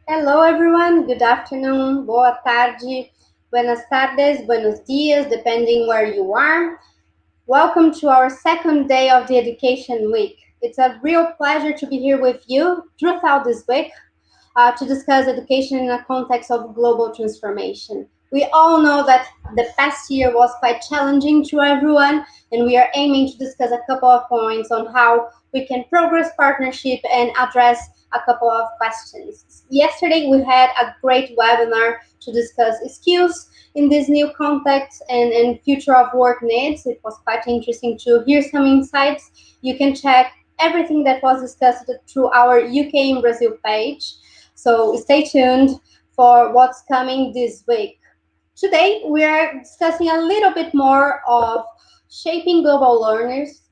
Hello, everyone. Good afternoon, boa tarde, buenas tardes, buenos dias, depending where you are. Welcome to our second day of the Education Week. It's a real pleasure to be here with you throughout this week to discuss education in a context of global transformation. We all know that the past year was quite challenging to everyone, and we are aiming to discuss a couple of points on how we can progress partnership and address a couple of questions. Yesterday, we had a great webinar to discuss skills in this new context and future of work needs. It was quite interesting to hear some insights. You can check everything that was discussed through our UK in Brazil page. So stay tuned for what's coming this week. Today, we are discussing a little bit more of shaping global learners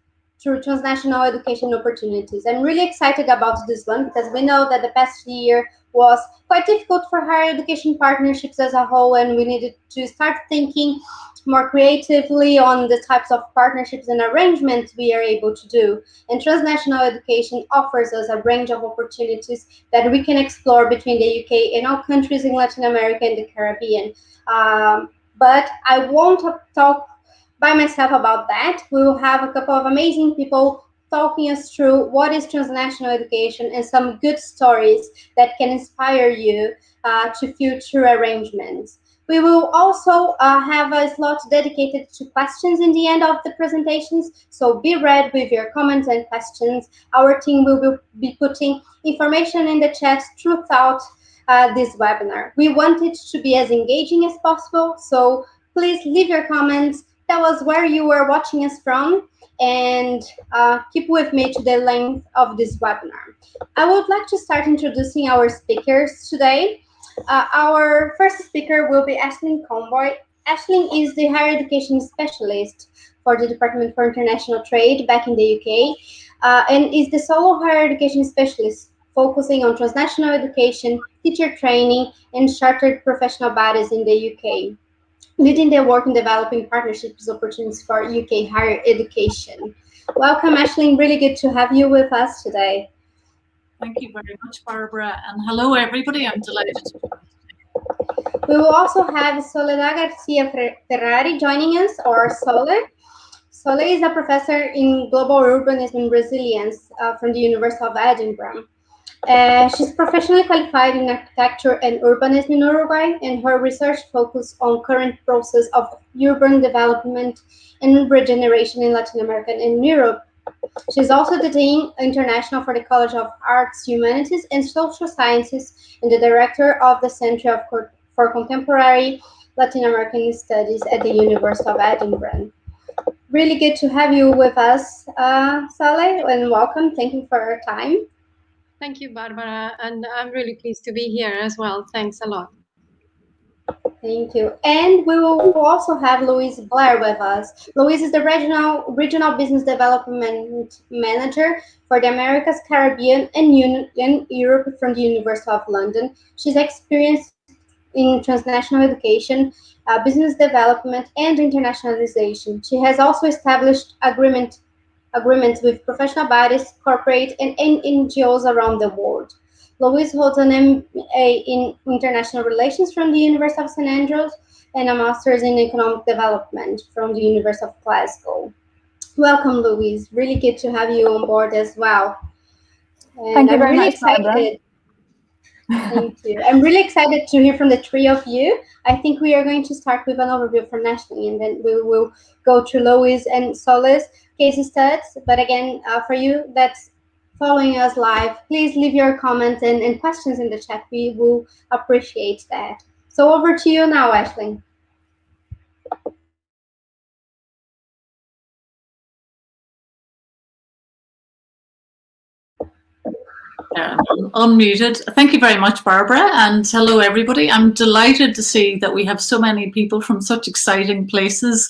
through transnational education opportunities. I'm really excited about this one because we know that the past year was quite difficult for higher education partnerships as a whole, and we needed to start thinking more creatively on the types of partnerships and arrangements we are able to do. And transnational education offers us a range of opportunities that we can explore between the UK and all countries in Latin America and the Caribbean. But I won't talk by myself about that. We will have a couple of amazing people talking us through what is transnational education and some good stories that can inspire you to future arrangements. We will also have a slot dedicated to questions in the end of the presentations, so be ready with your comments and questions. Our team will be putting information in the chat throughout this webinar. We want it to be as engaging as possible, so please leave your comments, tell us where you are watching us from, and keep with me to the length of this webinar. I would like to start introducing our speakers today. Our first speaker will be Aisling Comboy. Aisling is the higher education specialist for the Department for International Trade back in the UK, and is the solo higher education specialist focusing on transnational education, teacher training, and chartered professional bodies in the UK, leading their work in developing partnerships opportunities for UK higher education. Welcome, Aisling. Really good to have you with us today. Thank you very much, Barbara, and hello, everybody. I'm delighted to be here. We will also have Soledad Garcia Ferrari joining us, or Sole. Sole is a professor in global urbanism and resilience from the University of Edinburgh. She's professionally qualified in architecture and urbanism in Uruguay, and her research focuses on current process of urban development and regeneration in Latin America and Europe. She's also the Dean International for the College of Arts, Humanities, and Social Sciences, and the Director of the Center for Contemporary Latin American Studies at the University of Edinburgh. Really good to have you with us, Saleh, and welcome. Thank you for your time. Thank you, Barbara, and I'm really pleased to be here as well. Thanks a lot. Thank you. And we will also have Louise Blair with us. Louise is the regional business development manager for the Americas, Caribbean, and Europe from the University of London. She's experienced in transnational education, business development, and internationalization. She has also established agreements with professional bodies, corporate, and NGOs around the world. Louise holds an MA in International Relations from the University of St. Andrews and a Master's in Economic Development from the University of Glasgow. Welcome, Louise. Really good to have you on board as well. And Thank you very much, Barbara. Thank you. I'm really excited to hear from the three of you. I think we are going to start with an overview from Ashley, and then we will go to Louise and Solis case studies. But again, for you that's following us live, please leave your comments and questions in the chat. We will appreciate that. So over to you now, Ashley. Unmuted. Thank you very much, Barbara, and hello, everybody. I'm delighted to see that we have so many people from such exciting places.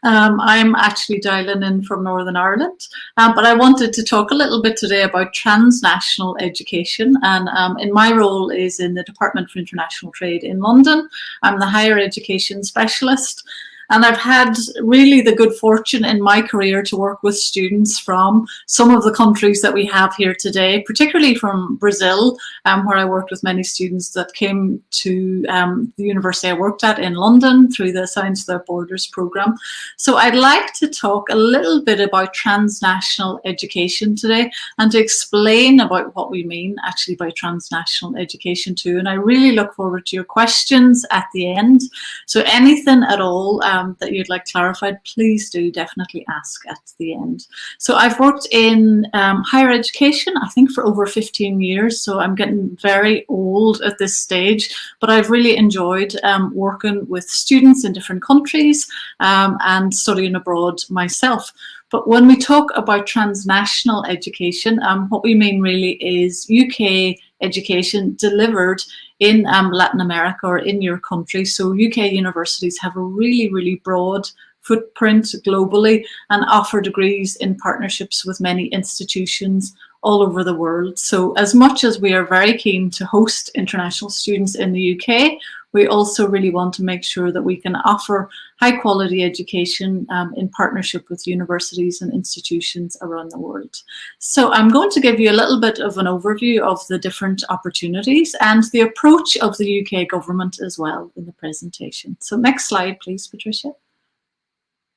I'm actually dialing in from Northern Ireland, but I wanted to talk a little bit today about transnational education, and in my role is in the Department for International Trade in London. I'm the higher education specialist. And I've had really the good fortune in my career to work with students from some of the countries that we have here today, particularly from Brazil, where I worked with many students that came to the university I worked at in London through the Science Without Borders programme. So I'd like to talk a little bit about transnational education today and to explain about what we mean actually by transnational education too. And I really look forward to your questions at the end. So anything at all that you'd like clarified, please do definitely ask at the end. So I've worked in higher education, I think for over 15 years. So I'm getting very old at this stage, but I've really enjoyed working with students in different countries and studying abroad myself. But when we talk about transnational education, what we mean really is UK education delivered in Latin America or in your country. So UK universities have a really, really broad footprint globally and offer degrees in partnerships with many institutions all over the world. So as much as we are very keen to host international students in the UK, we also really want to make sure that we can offer high quality education in partnership with universities and institutions around the world. So I'm going to give you a little bit of an overview of the different opportunities and the approach of the UK government as well in the presentation. So next slide, please, Patricia.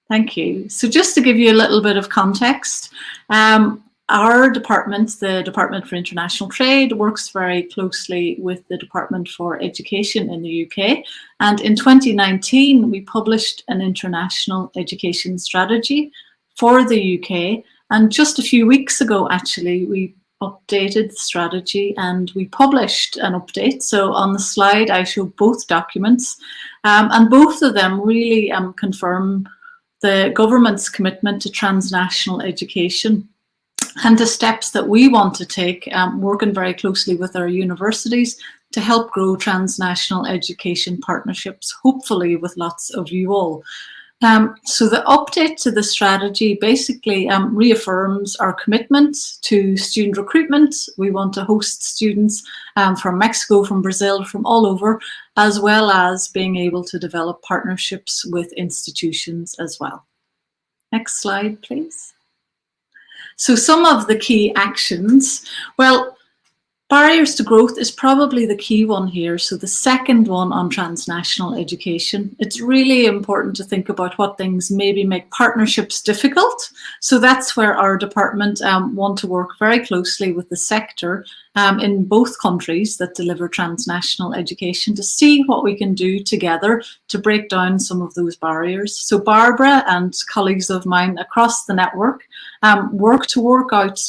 Thank you. So just to give you a little bit of context, our department, the Department for International Trade, works very closely with the Department for Education in the UK. And in 2019, we published an international education strategy for the UK. And just a few weeks ago, actually, we updated the strategy and we published an update. So on the slide, I show both documents. And both of them really confirm the government's commitment to transnational education and the steps that we want to take, working very closely with our universities to help grow transnational education partnerships, hopefully with lots of you all. So the update to the strategy basically reaffirms our commitment to student recruitment. We want to host students from Mexico, from Brazil, from all over, as well as being able to develop partnerships with institutions as well. Next slide, please. So some of the key actions, well, barriers to growth is probably the key one here. So the second one on transnational education, it's really important to think about what things maybe make partnerships difficult. So that's where our department want to work very closely with the sector in both countries that deliver transnational education to see what we can do together to break down some of those barriers. So Barbara and colleagues of mine across the network work out,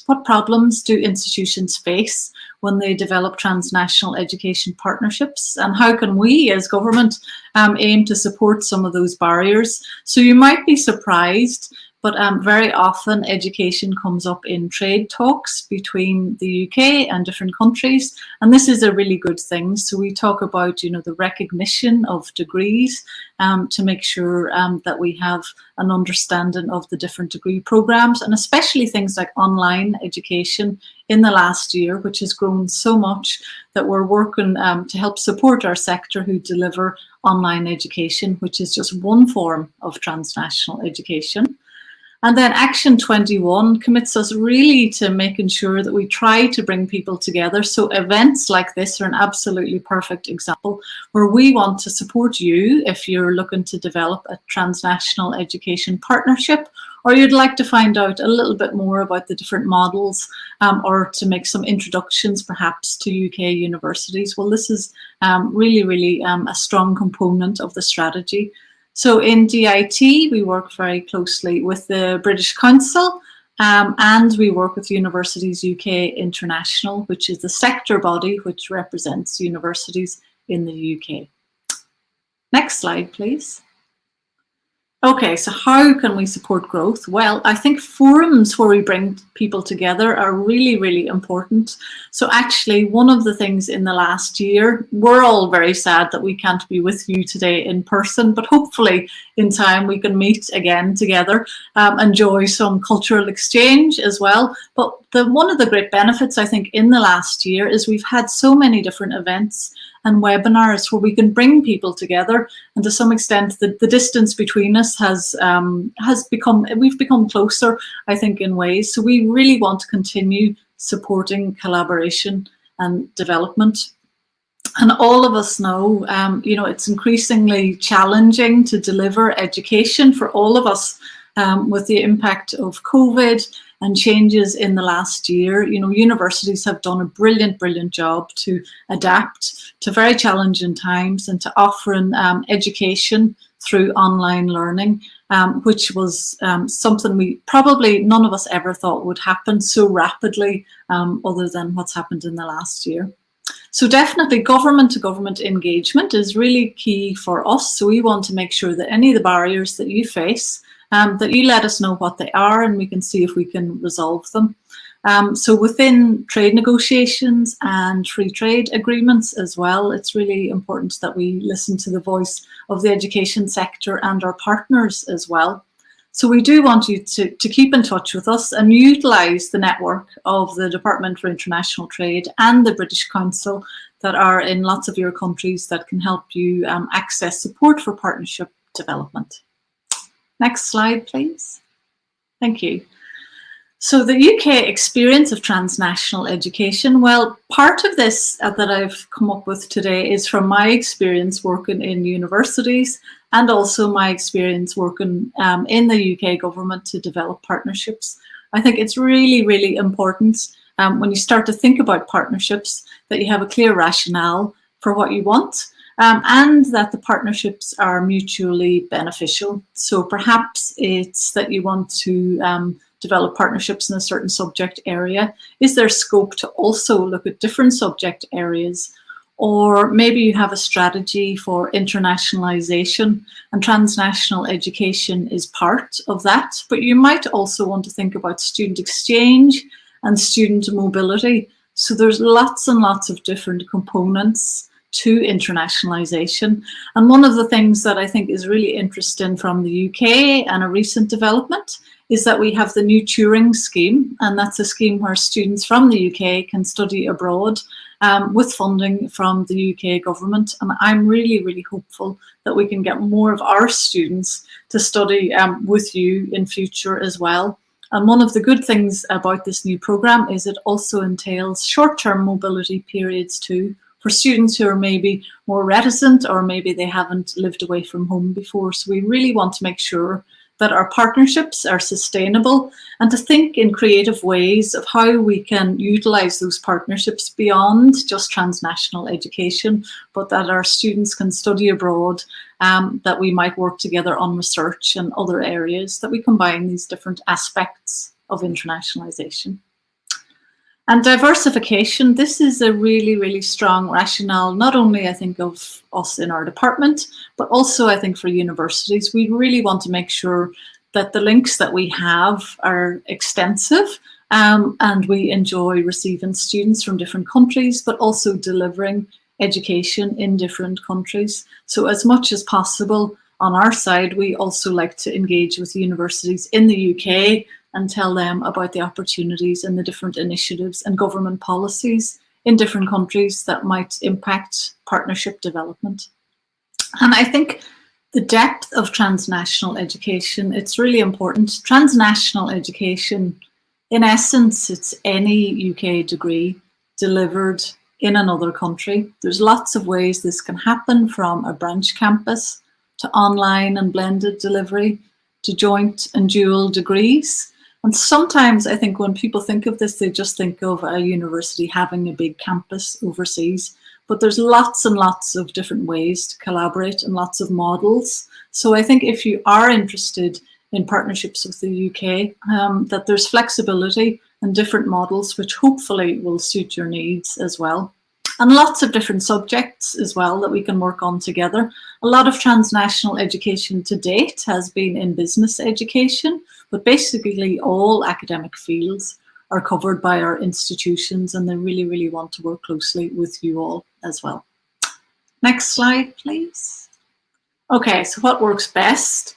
what problems do institutions face when they develop transnational education partnerships, and how can we as government aim to support some of those barriers. So you might be surprised, but very often education comes up in trade talks between the UK and different countries, and this is a really good thing. So we talk about, the recognition of degrees to make sure that we have an understanding of the different degree programs, and especially things like online education in the last year, which has grown so much that we're working to help support our sector who deliver online education, which is just one form of transnational education. And then Action 21 commits us really to making sure that we try to bring people together. So events like this are an absolutely perfect example where we want to support you if you're looking to develop a transnational education partnership, or you'd like to find out a little bit more about the different models or to make some introductions perhaps to UK universities. Well, this is really a strong component of the strategy. So in DIT, we work very closely with the British Council and we work with Universities UK International, which is the sector body which represents universities in the UK. Next slide, please. Okay, so how can we support growth? Well, I think forums where we bring people together are really important. So actually, one of the things in the last year, we're all very sad that we can't be with you today in person, but hopefully in time we can meet again together, enjoy some cultural exchange as well. But one of the great benefits, I think, in the last year is we've had so many different events and webinars where we can bring people together, and to some extent the distance between us we've become closer, I think, in ways. So we really want to continue supporting collaboration and development. And all of us know, it's increasingly challenging to deliver education for all of us with the impact of COVID and changes in the last year. Universities have done a brilliant, brilliant job to adapt to very challenging times and to offering education through online learning, which was something we probably none of us ever thought would happen so rapidly, other than what's happened in the last year. So definitely government to government engagement is really key for us. So we want to make sure that any of the barriers that you face, that you let us know what they are, and we can see if we can resolve them. So within trade negotiations and free trade agreements as well, it's really important that we listen to the voice of the education sector and our partners as well. So we do want you to keep in touch with us and utilise the network of the Department for International Trade and the British Council that are in lots of your countries that can help you access support for partnership development. Next slide, please. Thank you. So the UK experience of transnational education, well, part of this that I've come up with today is from my experience working in universities and also my experience working in the UK government to develop partnerships. I think it's really, really important when you start to think about partnerships that you have a clear rationale for what you want, and that the partnerships are mutually beneficial. So perhaps it's that you want to develop partnerships in a certain subject area. Is there scope to also look at different subject areas? Or maybe you have a strategy for internationalization, and transnational education is part of that. But you might also want to think about student exchange and student mobility. So there's lots and lots of different components to internationalization. And one of the things that I think is really interesting from the UK and a recent development is that we have the new Turing scheme, and that's a scheme where students from the UK can study abroad with funding from the UK government. And I'm really, really hopeful that we can get more of our students to study with you in future as well. And one of the good things about this new programme is it also entails short-term mobility periods too, for students who are maybe more reticent or maybe they haven't lived away from home before. So we really want to make sure that our partnerships are sustainable and to think in creative ways of how we can utilise those partnerships beyond just transnational education, but that our students can study abroad, that we might work together on research and other areas, that we combine these different aspects of internationalisation. And diversification, this is a really, really strong rationale, not only I think of us in our department, but also I think for universities. We really want to make sure that the links that we have are extensive, and we enjoy receiving students from different countries, but also delivering education in different countries. So as much as possible on our side, we also like to engage with universities in the UK and tell them about the opportunities and the different initiatives and government policies in different countries that might impact partnership development. And I think the depth of transnational education, it's really important. Transnational education, in essence, it's any UK degree delivered in another country. There's lots of ways this can happen, from a branch campus to online and blended delivery to joint and dual degrees. And sometimes I think when people think of this, they just think of a university having a big campus overseas. But there's lots and lots of different ways to collaborate and lots of models. So I think if you are interested in partnerships with the UK, that there's flexibility and different models which hopefully will suit your needs as well. And lots of different subjects as well that we can work on together. A lot of transnational education to date has been in business education, but basically all academic fields are covered by our institutions, and they really, really want to work closely with you all as well. Next slide, please. Okay, so what works best?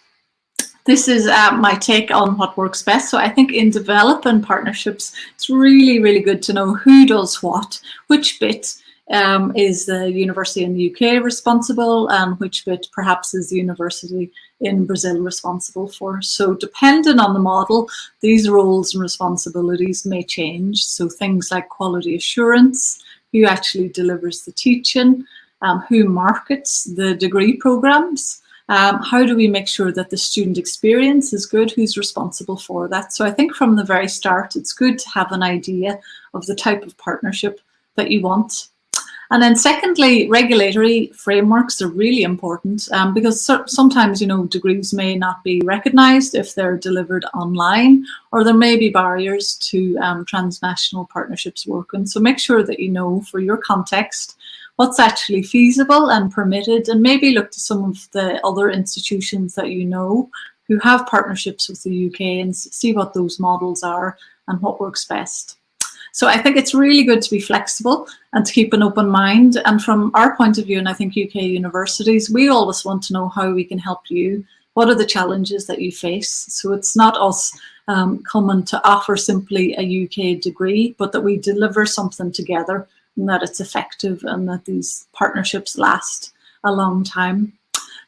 This is my take on what works best. So I think in developing partnerships, it's really, really good to know who does what, which bit is the university in the UK responsible, and which bit perhaps is the university in Brazil responsible for. So depending on the model, these roles and responsibilities may change. So things like quality assurance, who actually delivers the teaching, who markets the degree programs, how do we make sure that the student experience is good, who's responsible for that. So I think from the very start, it's good to have an idea of the type of partnership that you want. And then secondly, regulatory frameworks are really important because sometimes, you know, degrees may not be recognised if they're delivered online, or there may be barriers to transnational partnerships working. So make sure that you know for your context what's actually feasible and permitted, and maybe look to some of the other institutions that you know who have partnerships with the UK and see what those models are and what works best. So I think it's really good to be flexible and to keep an open mind. And from our point of view, and I think UK universities, we always want to know how we can help you. What are the challenges that you face? So it's not us coming to offer simply a UK degree, but that we deliver something together and that it's effective and that these partnerships last a long time.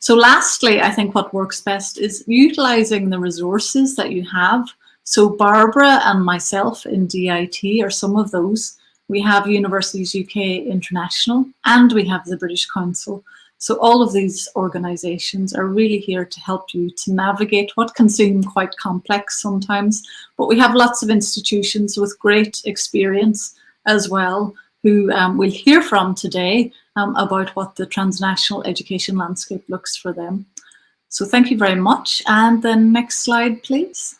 So lastly, I think what works best is utilising the resources that you have. So Barbara and myself in DIT are some of those. We have Universities UK International and we have the British Council. So all of these organisations are really here to help you to navigate what can seem quite complex sometimes, but we have lots of institutions with great experience as well who we'll hear from today about what the transnational education landscape looks for them. So thank you very much. And then next slide, please.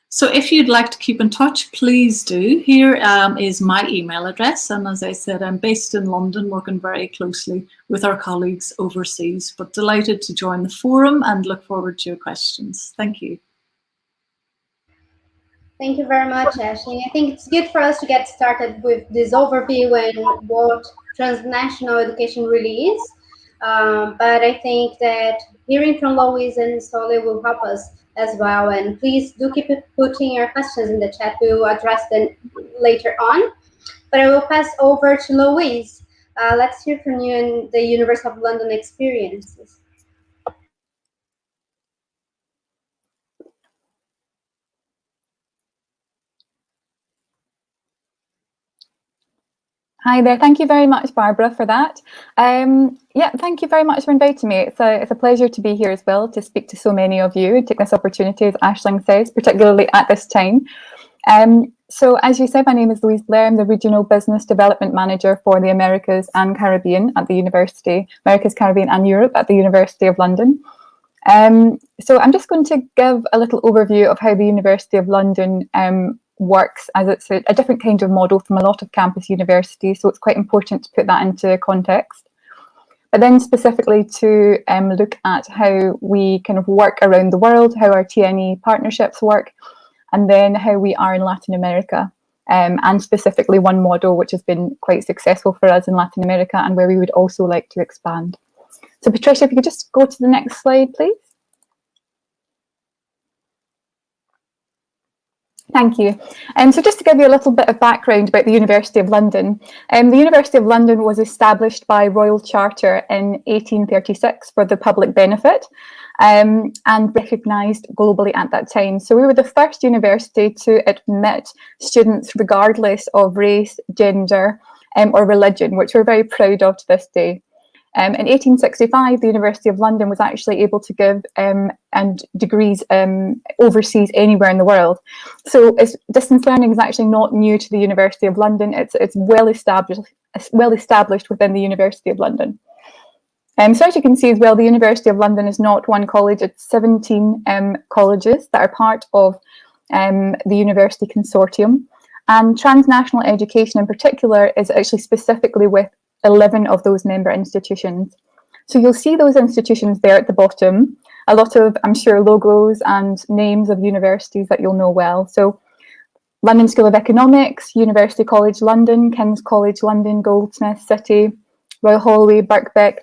So if you'd like to keep in touch, please do. Here is my email address. And as I said, I'm based in London, working very closely with our colleagues overseas, but delighted to join the forum and look forward to your questions. Thank you. Thank you very much, Ashley. I think it's good for us to get started with this overview and what transnational education really is. But I think that hearing from Lois and Sole will help us as well. And please do keep putting your questions in the chat. We will address them later on. But I will pass over to Lois. Let's hear from you and the University of London experiences. Hi there. Thank you very much, Barbara, for that. Yeah, thank you very much for inviting me. It's a pleasure to be here as well, to speak to so many of you and take this opportunity, as Aisling says, particularly at this time. So as you said, my name is Louise Blair. I'm the Regional Business Development Manager for the Americas and Caribbean at the University, Americas, Caribbean and Europe at the University of London. So I'm just going to give a little overview of how the University of London works, as it's a different kind of model from a lot of campus universities, so it's quite important to put that into context. But then specifically to look at how we kind of work around the world, how our TNE partnerships work, and then how we are in Latin America, and specifically one model which has been quite successful for us in Latin America and where we would also like to expand. So Patricia, if you could just go to the next slide, please. Thank you. So just to give you a little bit of background about the University of London, the University of London was established by Royal Charter in 1836 for the public benefit, and recognised globally at that time. So we were the first university to admit students regardless of race, gender, or religion, which we're very proud of to this day. In 1865, the University of London was actually able to give degrees overseas anywhere in the world. So distance learning is actually not new to the University of London. It's well established within the University of London. So as you can see as well, the University of London is not one college, it's 17 colleges that are part of the university consortium. And transnational education in particular is actually specifically with 11 of those member institutions. So you'll see those institutions there at the bottom, a lot of, I'm sure, logos and names of universities that you'll know well. So London School of Economics, University College London, King's College London, Goldsmith City, Royal Holloway, Birkbeck.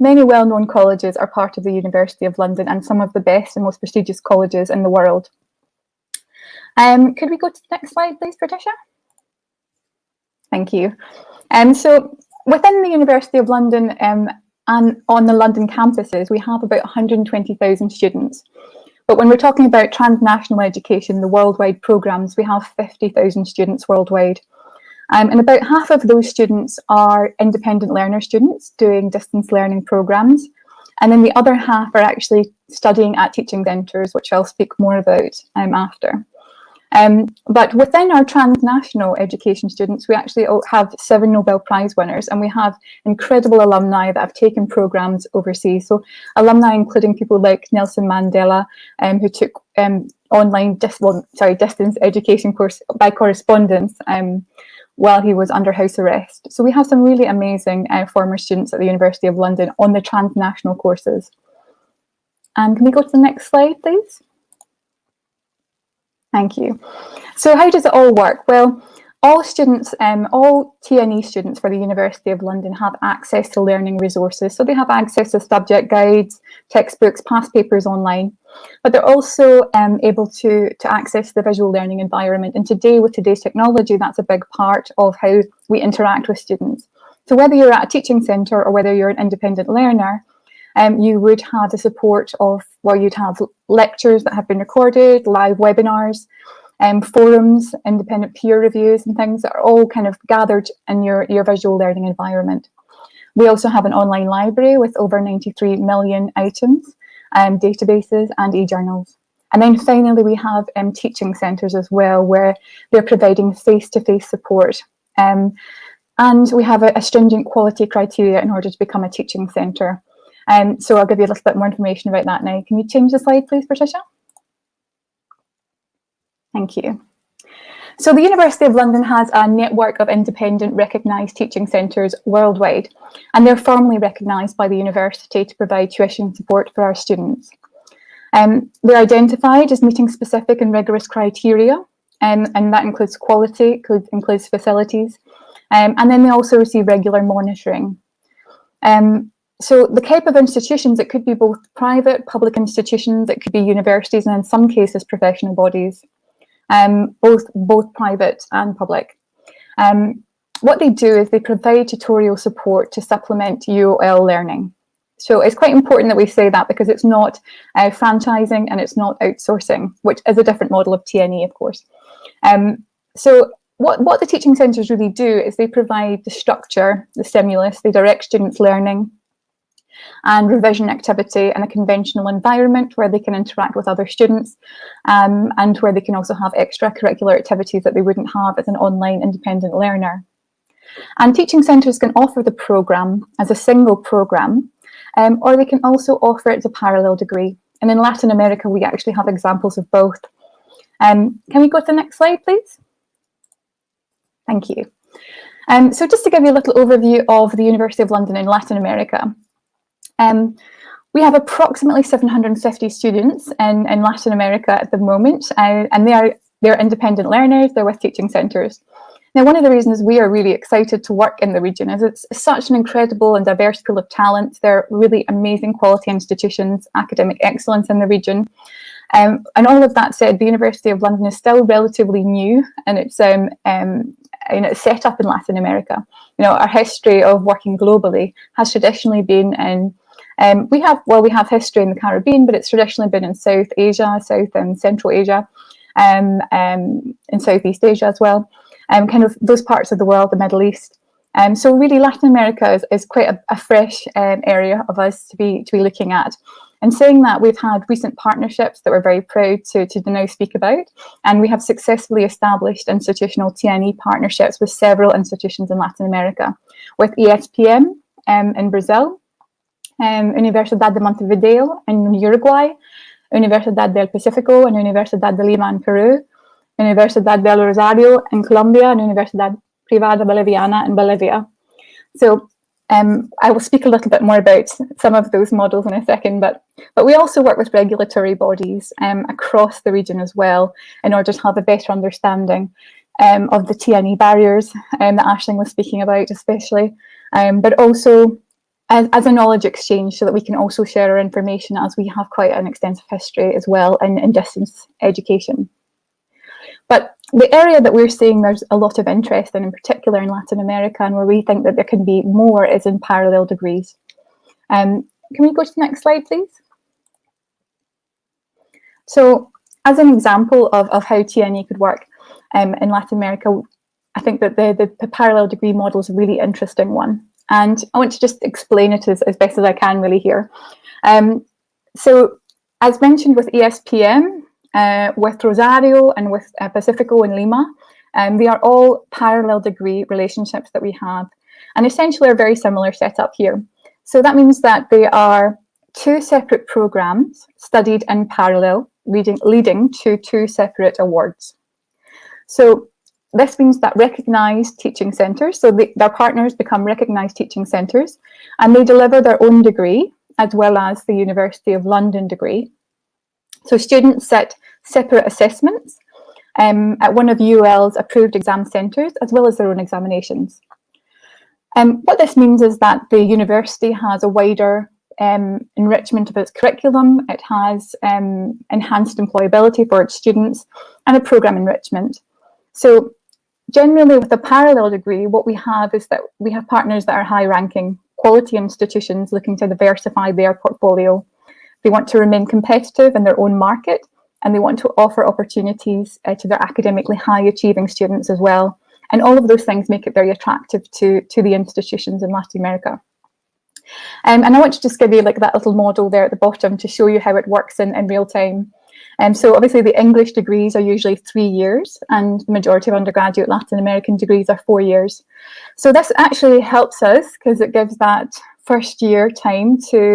Many well-known colleges are part of the University of London and some of the best and most prestigious colleges in the world. Could we go to the next slide, please, Patricia? Thank you. So within the University of London and on the London campuses, we have about 120,000 students. But when we're talking about transnational education, the worldwide programs, we have 50,000 students worldwide. And about half of those students are independent learner students doing distance learning programs. And then the other half are actually studying at teaching centres, which I'll speak more about after. But within our transnational education students, we actually have 7 Nobel Prize winners, and we have incredible alumni that have taken programs overseas. So alumni including people like Nelson Mandela, who took online distance education course by correspondence while he was under house arrest. So we have some really amazing former students at the University of London on the transnational courses. And can we go to the next slide, please? Thank you. So how does it all work? Well, all students, all TNE students for the University of London have access to learning resources. So they have access to subject guides, textbooks, past papers online, but they're also able to access the visual learning environment. And today, with today's technology, that's a big part of how we interact with students. So whether you're at a teaching centre or whether you're an independent learner, you would have the support of, well, you'd have lectures that have been recorded, live webinars, forums, independent peer reviews and things that are all kind of gathered in your visual learning environment. We also have an online library with over 93 million items, databases and e-journals. And then finally, we have teaching centres as well, where they're providing face-to-face support. And we have a stringent quality criteria in order to become a teaching centre. So I'll give you a little bit more information about that now. Can you change the slide, please, Patricia? Thank you. So the University of London has a network of independent recognised teaching centres worldwide, and they're formally recognised by the university to provide tuition support for our students. They're identified as meeting specific and rigorous criteria, and that includes quality, includes facilities, and then they also receive regular monitoring. So the type of institutions, it could be both private, public institutions, it could be universities, and in some cases professional bodies, both private and public. What they do is they provide tutorial support to supplement UOL learning. So it's quite important that we say that, because it's not franchising and it's not outsourcing, which is a different model of TNE, of course. So what the teaching centres really do is they provide the structure, the stimulus, they direct students' learning and revision activity in a conventional environment where they can interact with other students, and where they can also have extracurricular activities that they wouldn't have as an online independent learner. And teaching centres can offer the programme as a single programme, or they can also offer it as a parallel degree. And in Latin America, we actually have examples of both. Can we go to the next slide, please? Thank you. So just to give you a little overview of the University of London in Latin America. We have approximately 750 students in Latin America at the moment, and they're independent learners, they're with teaching centres. Now, one of the reasons we are really excited to work in the region is it's such an incredible and diverse pool of talent. They're really amazing quality institutions, academic excellence in the region. And all of that said, the University of London is still relatively new, and it's set up in Latin America. You know, our history of working globally has traditionally been in we have history in the Caribbean, but it's traditionally been in South Asia, South and Central Asia, in Southeast Asia as well, kind of those parts of the world, the Middle East. So really, Latin America is quite a fresh area of us to be looking at. And saying that, we've had recent partnerships that we're very proud to now speak about, and we have successfully established institutional TNE partnerships with several institutions in Latin America, with ESPM in Brazil, Universidad de Montevideo in Uruguay, Universidad del Pacífico and Universidad de Lima in Peru, Universidad del Rosario in Colombia, and Universidad Privada Boliviana in Bolivia. So I will speak a little bit more about some of those models in a second, but we also work with regulatory bodies across the region as well, in order to have a better understanding of the TNE barriers that Aisling was speaking about especially, but also as a knowledge exchange, so that we can also share our information, as we have quite an extensive history as well in distance education. But the area that we're seeing there's a lot of interest in particular in Latin America, and where we think that there can be more, is in parallel degrees. Can we go to the next slide, please? So as an example of how TNE could work in Latin America, I think that the parallel degree model is a really interesting one. And I want to just explain it as best as I can really here. So as mentioned with ESPM, with Rosario and with Pacifico and Lima, they are all parallel degree relationships that we have, and essentially are very similar setup here. So that means that they are two separate programs studied in parallel, leading to two separate awards. So this means that recognised teaching centres, so their partners become recognised teaching centres, and they deliver their own degree as well as the University of London degree. So students sit separate assessments at one of UL's approved exam centres, as well as their own examinations. What this means is that the university has a wider enrichment of its curriculum. It has enhanced employability for its students and a programme enrichment. So generally with a parallel degree, what we have is that we have partners that are high-ranking quality institutions looking to diversify their portfolio. They want to remain competitive in their own market, and they want to offer opportunities to their academically high-achieving students as well. And all of those things make it very attractive to the institutions in Latin America. And I want to just give you like that little model there at the bottom to show you how it works in real time. So obviously the English degrees are usually 3 years, and the majority of undergraduate Latin American degrees are 4 years. So this actually helps us because it gives that first year time to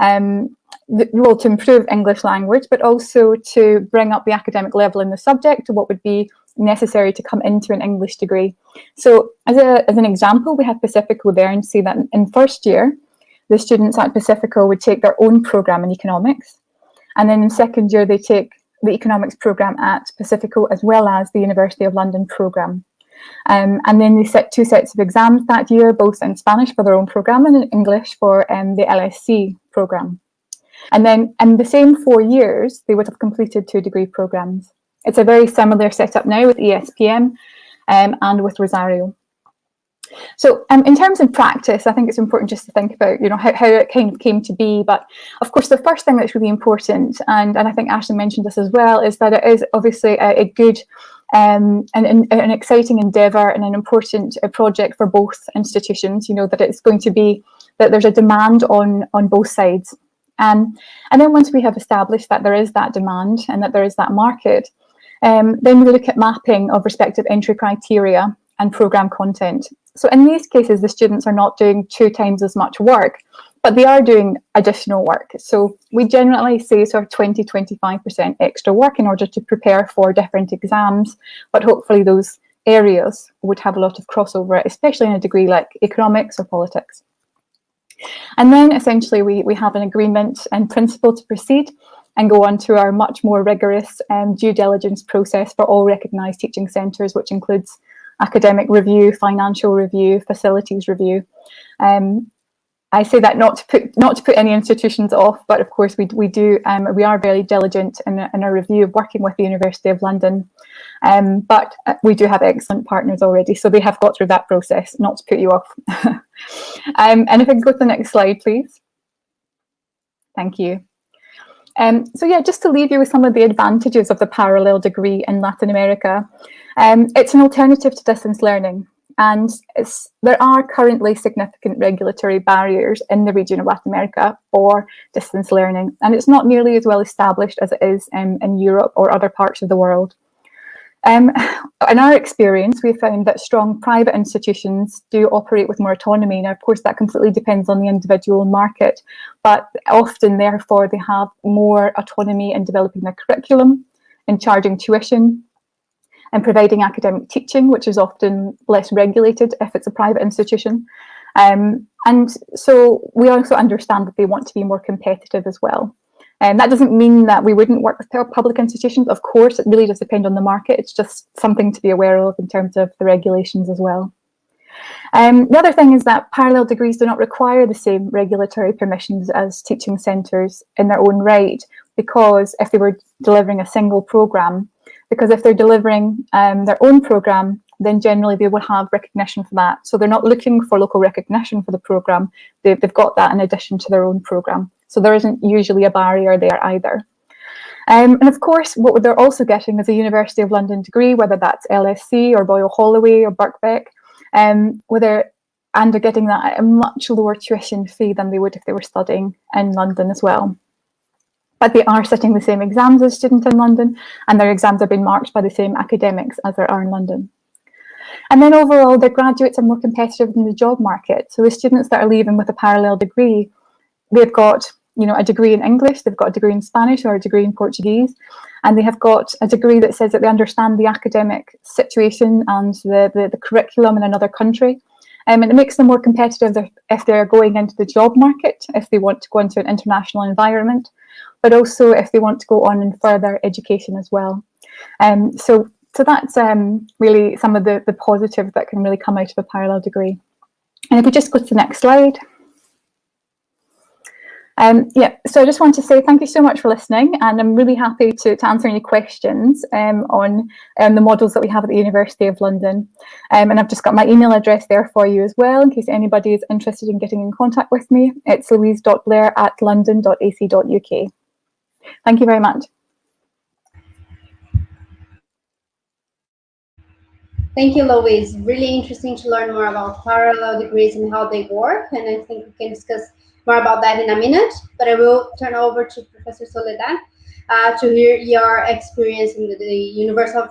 to improve English language, but also to bring up the academic level in the subject to what would be necessary to come into an English degree. So as an example, we have Pacifico there, and see that in first year, the students at Pacifico would take their own programme in economics. And then in second year, they take the economics programme at Pacifico as well as the University of London programme. And then they sit 2 sets of exams that year, both in Spanish for their own programme and in English for the LSC programme. And then in the same 4 years, they would have completed 2 degree programmes. It's a very similar setup now with ESPM and with Rosario. So in terms of practice, I think it's important just to think about, how it kind of came to be. But of course, the first thing that's really important, and I think Ashley mentioned this as well, is that it is obviously a good an exciting endeavour and an important project for both institutions. That it's going to be that there's a demand on both sides. And then once we have established that there is that demand and that there is that market, then we look at mapping of respective entry criteria and programme content. So in these cases, the students are not doing 2 times as much work, but they are doing additional work. So we generally say sort of 20-25% extra work in order to prepare for different exams, but hopefully those areas would have a lot of crossover, especially in a degree like economics or politics. And then essentially we have an agreement in principle to proceed and go on to our much more rigorous due diligence process for all recognised teaching centres, which includes academic review, financial review, facilities review. I say that not to put any institutions off, but of course we are very diligent in our review of working with the University of London. But we do have excellent partners already, so they have got through that process, not to put you off. And if I can go to the next slide, please. Thank you. So yeah, just to leave you with some of the advantages of the parallel degree in Latin America. It's an alternative to distance learning, and there are currently significant regulatory barriers in the region of Latin America for distance learning, and it's not nearly as well established as it is in Europe or other parts of the world. In our experience, we found that strong private institutions do operate with more autonomy. Now, of course, that completely depends on the individual market, but often, therefore, they have more autonomy in developing their curriculum, in charging tuition, and providing academic teaching, which is often less regulated if it's a private institution. And so we also understand that they want to be more competitive as well. And that doesn't mean that we wouldn't work with public institutions. Of course, it really does depend on the market. It's just something to be aware of in terms of the regulations as well. The other thing is that parallel degrees do not require the same regulatory permissions as teaching centres in their own right, because if they were delivering a single programme, because if they're delivering their own programme, then generally they will have recognition for that. So they're not looking for local recognition for the programme, they've got that in addition to their own programme. So there isn't usually a barrier there either. And of course, what they're also getting is a University of London degree, whether that's LSE or Royal Holloway or Birkbeck, and they're getting that at a much lower tuition fee than they would if they were studying in London as well. But they are sitting the same exams as students in London, and their exams are being marked by the same academics as there are in London. And then overall, their graduates are more competitive in the job market. So the students that are leaving with a parallel degree, they've got a degree in English, they've got a degree in Spanish or a degree in Portuguese, and they have got a degree that says that they understand the academic situation and the curriculum in another country. And it makes them more competitive if they're going into the job market, if they want to go into an international environment, but also if they want to go on in further education as well. So that's really some of the positives that can really come out of a parallel degree. And if we just go to the next slide. So I just want to say thank you so much for listening, and I'm really happy to answer any questions on the models that we have at the University of London. And I've just got my email address there for you as well, in case anybody is interested in getting in contact with me. It's louise.blair@london.ac.uk. Thank you very much. Thank you, Louise. Really interesting to learn more about parallel degrees and how they work, and I think we can discuss more about that in a minute, but I will turn over to Professor Soledad to hear your experience in the University of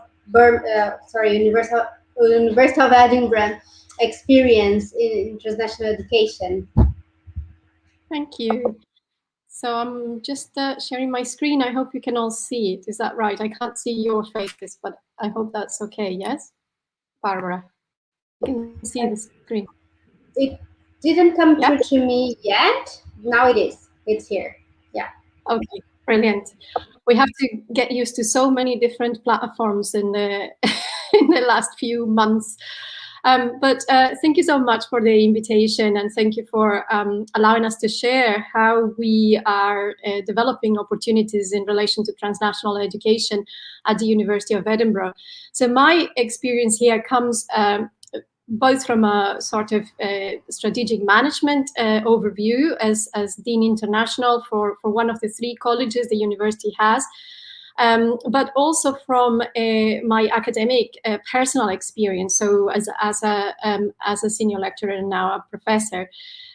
Edinburgh experience in transnational education. Thank you. So I'm just sharing my screen. I hope you can all see it. Is that right? I can't see your faces, but I hope that's okay. Yes, Barbara, you can see the screen. It didn't come through to me yet. Now it is. It's here. Yeah. Okay, brilliant. We have to get used to so many different platforms in the in the last few months. But thank you so much for the invitation, and thank you for allowing us to share how we are developing opportunities in relation to transnational education at the University of Edinburgh. So my experience here comes both from a sort of strategic management overview as Dean International for one of the 3 colleges the university has, but also from my academic personal experience. So as a senior lecturer and now a professor,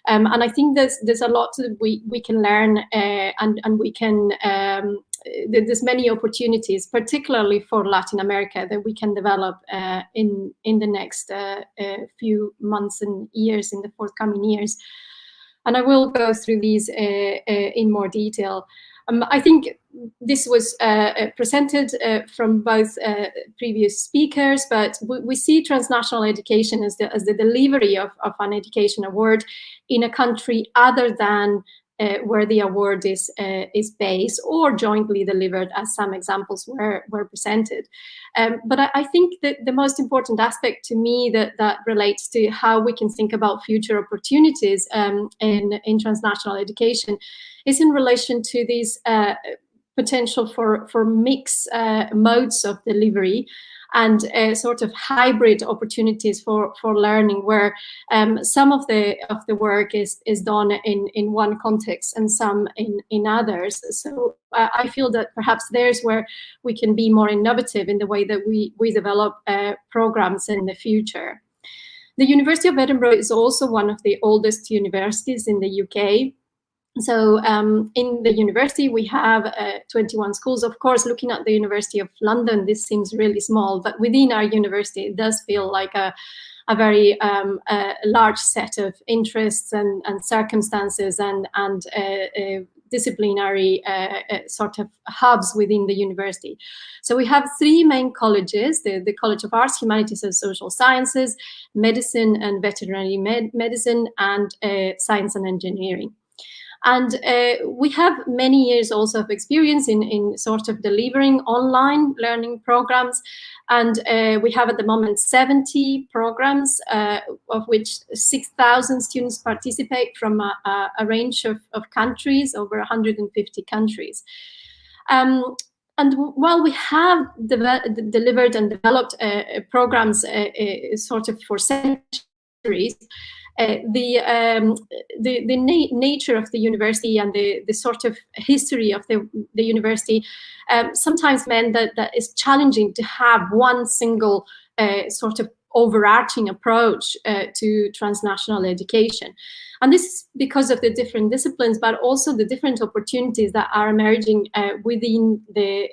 and I think there's a lot that we can learn, and we can. There's many opportunities, particularly for Latin America, that we can develop in the next few months and years, in the forthcoming years. And I will go through these in more detail. I think this was presented from both previous speakers, but we see transnational education as the delivery of an education award in a country other than where the award is based, or jointly delivered, as some examples were presented. But I think that the most important aspect to me that relates to how we can think about future opportunities in transnational education is in relation to these potential for mixed modes of delivery and sort of hybrid opportunities for learning, where some of the work is done in one context and some in others. So I feel that perhaps there's where we can be more innovative in the way that we develop programs in the future. The University of Edinburgh is also one of the oldest universities in the UK. So in the university, we have 21 schools. Of course, looking at the University of London, this seems really small, but within our university, it does feel like a very large set of interests and circumstances and disciplinary sort of hubs within the university. So we have 3 main colleges: the College of Arts, Humanities and Social Sciences, Medicine and Veterinary Medicine, and Science and Engineering. And we have many years also of experience in sort of delivering online learning programs. And we have at the moment 70 programs, of which 6,000 students participate from a range of countries, over 150 countries. And while we have delivered and developed programs sort of for centuries, the nature of the university and the sort of history of the university sometimes meant that it's challenging to have one single sort of overarching approach to transnational education. And this is because of the different disciplines, but also the different opportunities that are emerging within the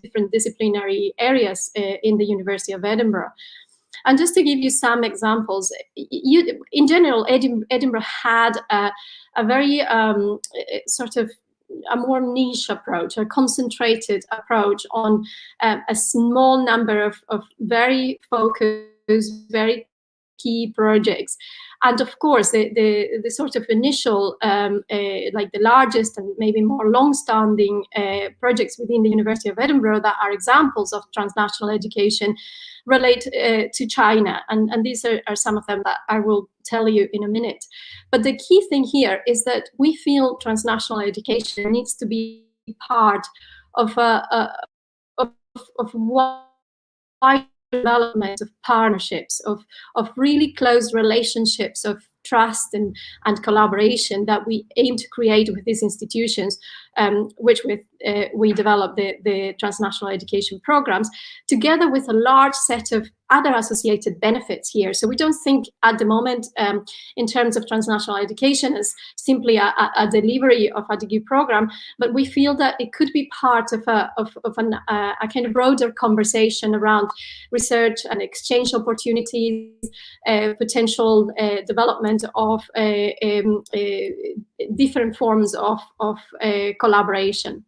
different disciplinary areas in the University of Edinburgh. And just to give you some examples, in general, Edinburgh had a very sort of a more niche approach, a concentrated approach on a small number of very focused, very key projects. And of course, the sort of initial, like the largest and maybe more long-standing projects within the University of Edinburgh that are examples of transnational education relate to China. And these are some of them that I will tell you in a minute. But the key thing here is that we feel transnational education needs to be part of wide development of partnerships, of really close relationships of trust and collaboration that we aim to create with these institutions, which we develop the transnational education programs, together with a large set of other associated benefits here. So we don't think at the moment in terms of transnational education as simply a delivery of a degree program, but we feel that it could be part of a kind of broader conversation around research and exchange opportunities, potential development of different forms of collaboration.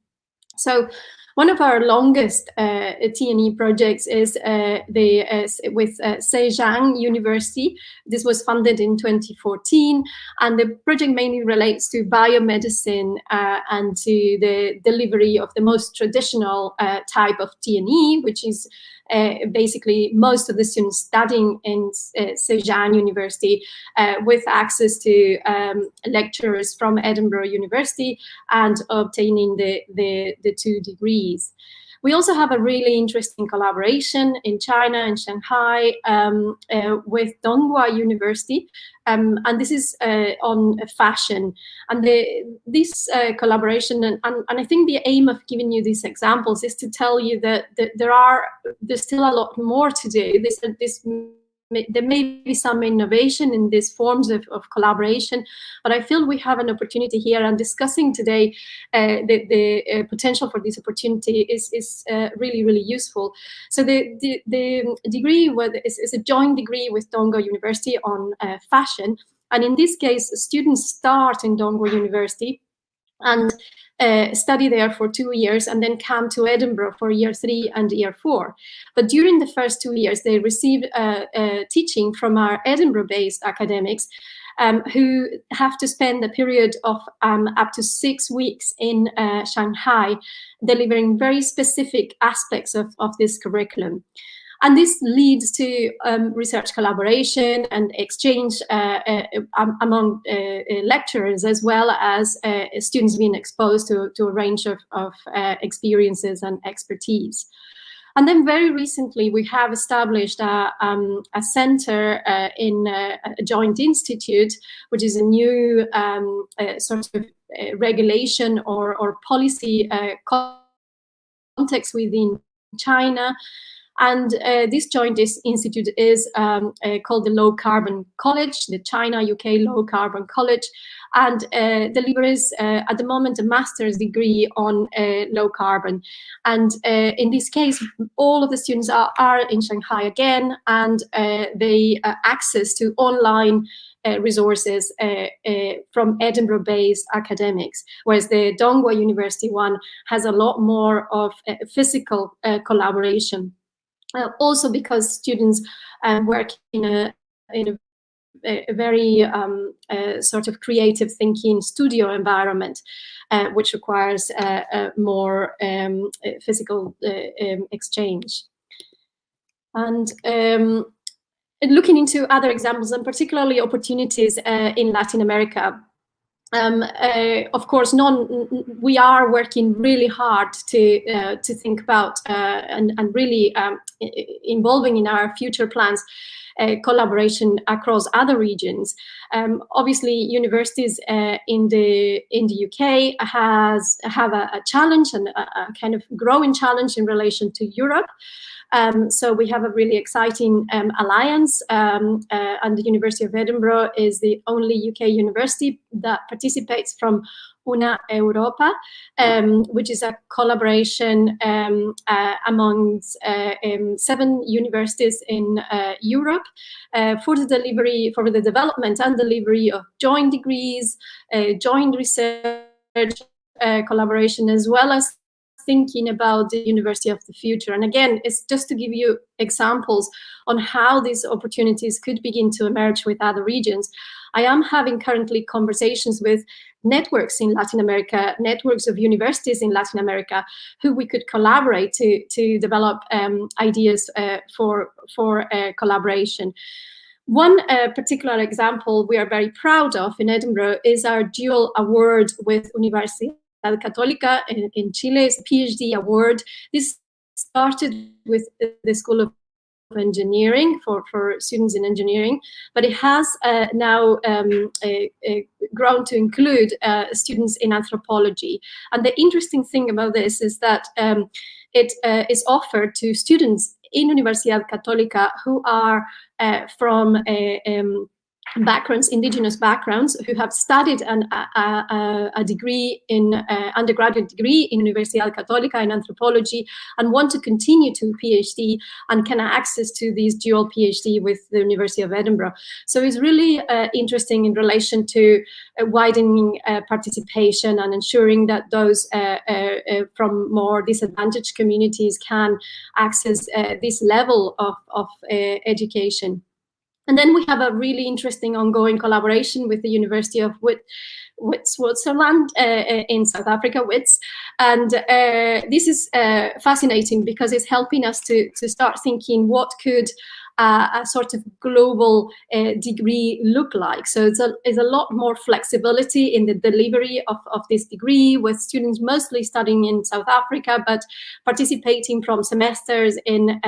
So one of our longest T&E projects is with Zhejiang University. This was funded in 2014, and the project mainly relates to biomedicine and to the delivery of the most traditional type of T&E, which is basically most of the students studying in Zhejiang University with access to lecturers from Edinburgh University and obtaining the 2 degrees. We also have a really interesting collaboration in China and Shanghai with Donghua University, and this is on fashion. And this collaboration, and I think the aim of giving you these examples is to tell you that there's still a lot more to do. There may be some innovation in these forms of collaboration, but I feel we have an opportunity here, and discussing today the potential for this opportunity is really, really useful. So the degree is a joint degree with Donghua University on fashion, and in this case, students start in Donghua University and study there for 2 years, and then come to Edinburgh for year 3 and year 4. But during the first 2 years, they received teaching from our Edinburgh-based academics who have to spend a period of up to 6 weeks in Shanghai, delivering very specific aspects of this curriculum. And this leads to research collaboration and exchange among lecturers, as well as students being exposed to a range of experiences and expertise. And then very recently, we have established a center in a joint institute, which is a new sort of regulation or policy context within China. And this joint institute is called the Low Carbon College, the China-UK Low Carbon College, and delivers at the moment a master's degree on low carbon. And in this case, all of the students are in Shanghai again, and they access to online resources from Edinburgh-based academics, whereas the Donghua University one has a lot more of physical collaboration. Also because students work in a very sort of creative thinking studio environment, which requires more physical exchange. And looking into other examples, and particularly opportunities in Latin America. Of course, we are working really hard to think about and really involving in our future plans collaboration across other regions. Obviously, universities in the UK have a challenge, and a kind of growing challenge in relation to Europe. So we have a really exciting alliance, and the University of Edinburgh is the only UK university that participates from Una Europa, which is a collaboration amongst 7 universities in Europe for the development and delivery of joint degrees, joint research collaboration, as well as thinking about the university of the future. And again, it's just to give you examples on how these opportunities could begin to emerge with other regions. I am having currently conversations with networks in Latin America, networks of universities in Latin America, who we could collaborate to develop ideas for collaboration. One particular example we are very proud of in Edinburgh is our dual award with Universidad Católica in Chile. It's a PhD award. This started with the School of Engineering for students in engineering, but it has now grown to include students in anthropology. And the interesting thing about this is that it is offered to students in Universidad Católica who are from backgrounds, indigenous backgrounds, who have studied a degree in undergraduate degree in Universidad Católica in anthropology and want to continue to PhD and can access to these dual PhD with the University of Edinburgh. So it's really interesting in relation to widening participation and ensuring that those from more disadvantaged communities can access this level of education. And then we have a really interesting ongoing collaboration with the University of Switzerland in South Africa, WITS. And this is fascinating because it's helping us to start thinking what could a sort of global degree look like. So it's a lot more flexibility in the delivery of this degree, with students mostly studying in South Africa, but participating from semesters in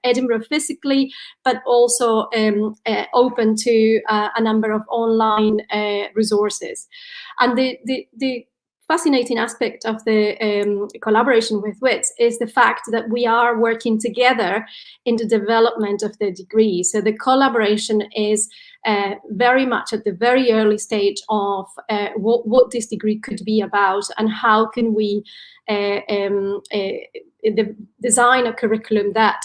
Edinburgh physically, but also open to a number of online resources. And the fascinating aspect of the collaboration with WITS is the fact that we are working together in the development of the degree. So the collaboration is very much at the very early stage of what this degree could be about, and how can we design a curriculum that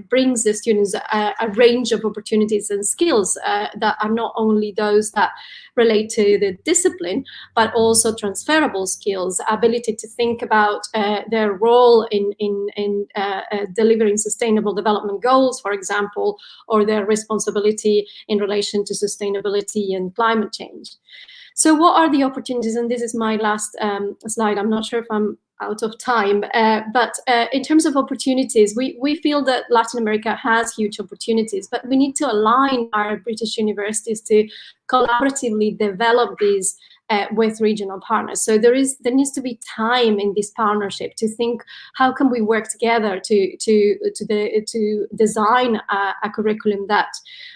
brings the students a range of opportunities and skills that are not only those that relate to the discipline, but also transferable skills, ability to think about their role in delivering sustainable development goals, for example, or their responsibility in relation to sustainability and climate change. So what are the opportunities? And this is my last slide. I'm not sure if I'm out of time, but in terms of opportunities, we feel that Latin America has huge opportunities, but we need to align our British universities to collaboratively develop these with regional partners. So there needs to be time in this partnership to think, how can we work together to design a curriculum that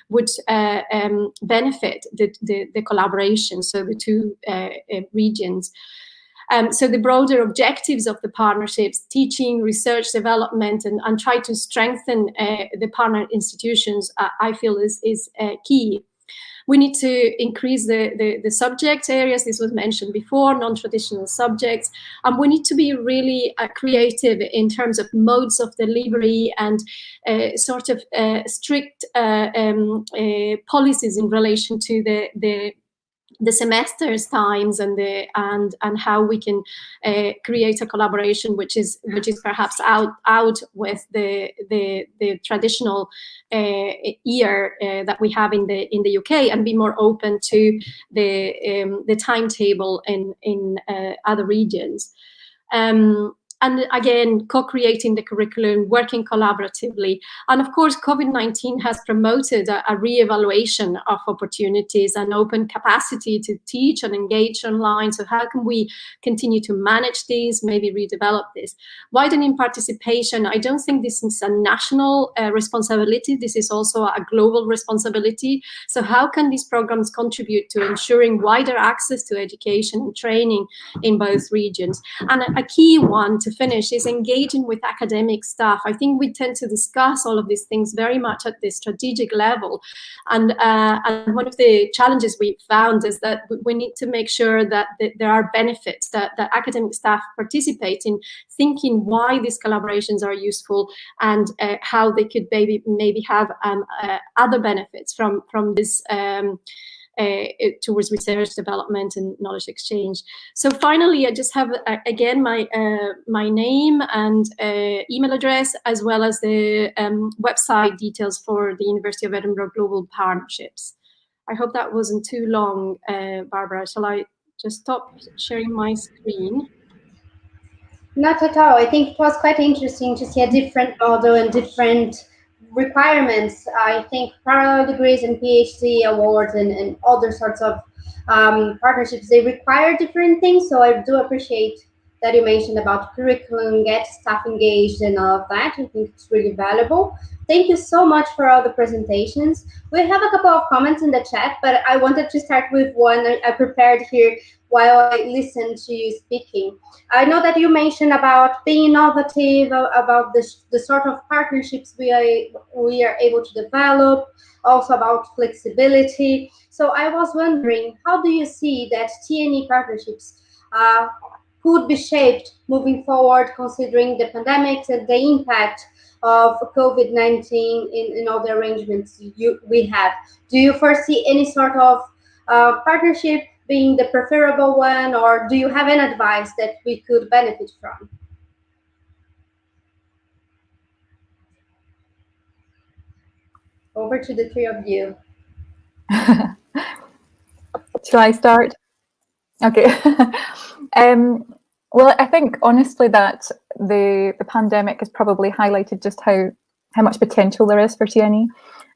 would benefit the collaboration, so the two regions. So the broader objectives of the partnerships, teaching, research, development, and try to strengthen the partner institutions, I feel is key. We need to increase the subject areas. This was mentioned before, non-traditional subjects. We need to be really creative in terms of modes of delivery and sort of strict policies in relation to the semester's times and how we can create a collaboration which is perhaps out with the traditional year that we have in the UK, and be more open to the timetable in other regions. and again, co-creating the curriculum, working collaboratively. And of course, COVID-19 has promoted a re-evaluation of opportunities and open capacity to teach and engage online. So how can we continue to manage these, maybe redevelop this? Widening participation, I don't think this is a national responsibility. This is also a global responsibility. So how can these programs contribute to ensuring wider access to education and training in both regions? And a key one to finish is engaging with academic staff. I think we tend to discuss all of these things very much at the strategic level. And one of the challenges we found is that we need to make sure that there are benefits, that academic staff participate in thinking why these collaborations are useful, and how they could maybe have other benefits from this towards research, development, and knowledge exchange. So finally, I just have again my name and email address, as well as the website details for the University of Edinburgh Global Partnerships. I hope that wasn't too long, Barbara. Shall I just stop sharing my screen? Not at all. I think it was quite interesting to see a different model and different requirements. I think parallel degrees and PhD awards and other sorts of partnerships, they require different things. So I do appreciate that you mentioned about curriculum, get staff engaged and all of that. I think it's really valuable. Thank you so much for all the presentations. We have a couple of comments in the chat, but I wanted to start with one I prepared here while I listened to you speaking. I know that you mentioned about being innovative, about the sort of partnerships we are able to develop, also about flexibility. So I was wondering, how do you see that TNE partnerships could be shaped moving forward, considering the pandemics and the impact of COVID-19 in all the arrangements we have? Do you foresee any sort of partnership being the preferable one, or do you have any advice that we could benefit from? Over to the three of you. Shall I start? Okay. Well, I think honestly that the pandemic has probably highlighted just how much potential there is for TNE.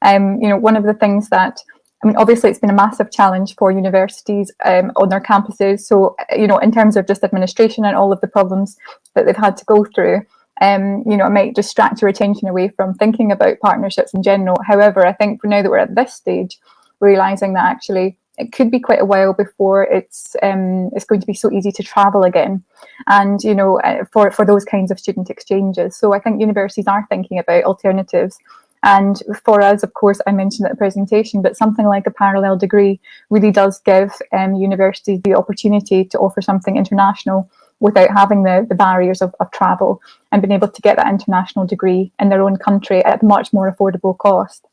You know, one of the things that, I mean, obviously it's been a massive challenge for universities on their campuses. So, you know, in terms of just administration and all of the problems that they've had to go through, you know, it might distract your attention away from thinking about partnerships in general. However, I think now that we're at this stage, realizing that actually it could be quite a while before it's going to be so easy to travel again, and you know, for those kinds of student exchanges. So I think universities are thinking about alternatives. And for us, of course, I mentioned at the presentation, but something like a parallel degree really does give universities the opportunity to offer something international without having the barriers of travel, and being able to get that international degree in their own country at a much more affordable cost.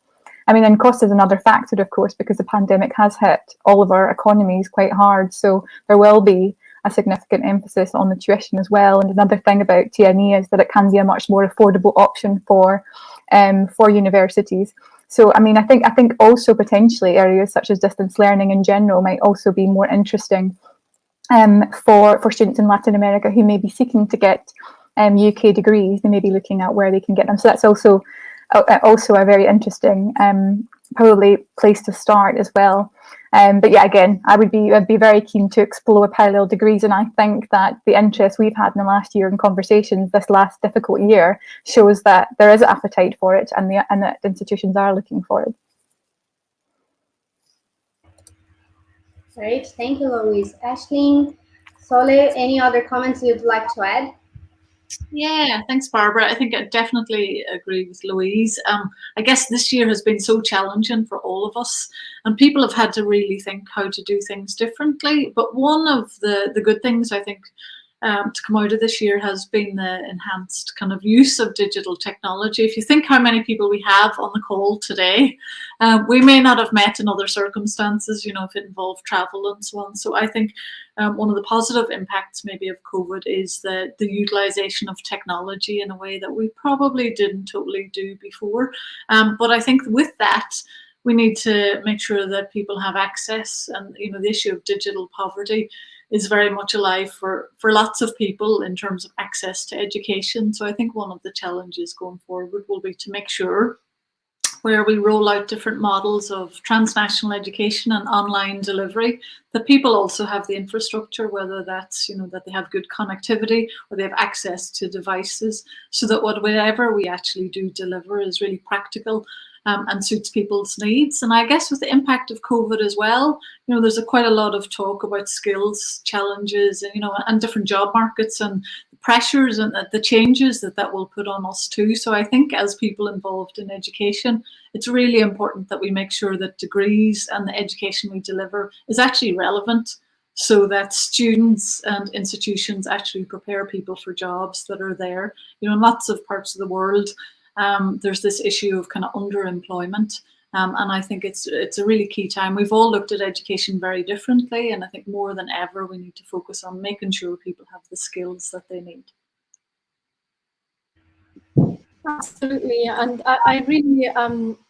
I mean, and cost is another factor, of course, because the pandemic has hit all of our economies quite hard. So there will be a significant emphasis on the tuition as well. And another thing about TNE is that it can be a much more affordable option for universities. So, I mean, I think also potentially areas such as distance learning in general might also be more interesting for students in Latin America who may be seeking to get UK degrees. They may be looking at where they can get them. So that's also a very interesting probably place to start as well. But yeah, again, I'd be very keen to explore parallel degrees, and I think that the interest we've had in the last year in conversations this last difficult year shows that there is appetite for it, and that institutions are looking for it. Great, thank you, Louise. Aisling, Sole, any other comments you'd like to add? Yeah, thanks, Barbara. I think I definitely agree with Louise. I guess this year has been so challenging for all of us, and people have had to really think how to do things differently. But one of the good things I think to come out of this year has been the enhanced kind of use of digital technology. If you think how many people we have on the call today, we may not have met in other circumstances, you know, if it involved travel and so on. So I think one of the positive impacts maybe of COVID is the utilization of technology in a way that we probably didn't totally do before. But I think with that, we need to make sure that people have access, and you know, the issue of digital poverty is very much alive for lots of people in terms of access to education. So I think one of the challenges going forward will be to make sure, where we roll out different models of transnational education and online delivery, that people also have the infrastructure, whether that's, that they have good connectivity or they have access to devices, so that whatever we actually do deliver is really practical and suits people's needs. And I guess with the impact of COVID as well, there's quite a lot of talk about skills challenges and different job markets and the pressures and the changes that will put on us too. So I think as people involved in education, it's really important that we make sure that degrees and the education we deliver is actually relevant, so that students and institutions actually prepare people for jobs that are there. In lots of parts of the world, there's this issue of kind of underemployment. And I think it's a really key time. We've all looked at education very differently, and I think more than ever we need to focus on making sure people have the skills that they need. Absolutely, and I really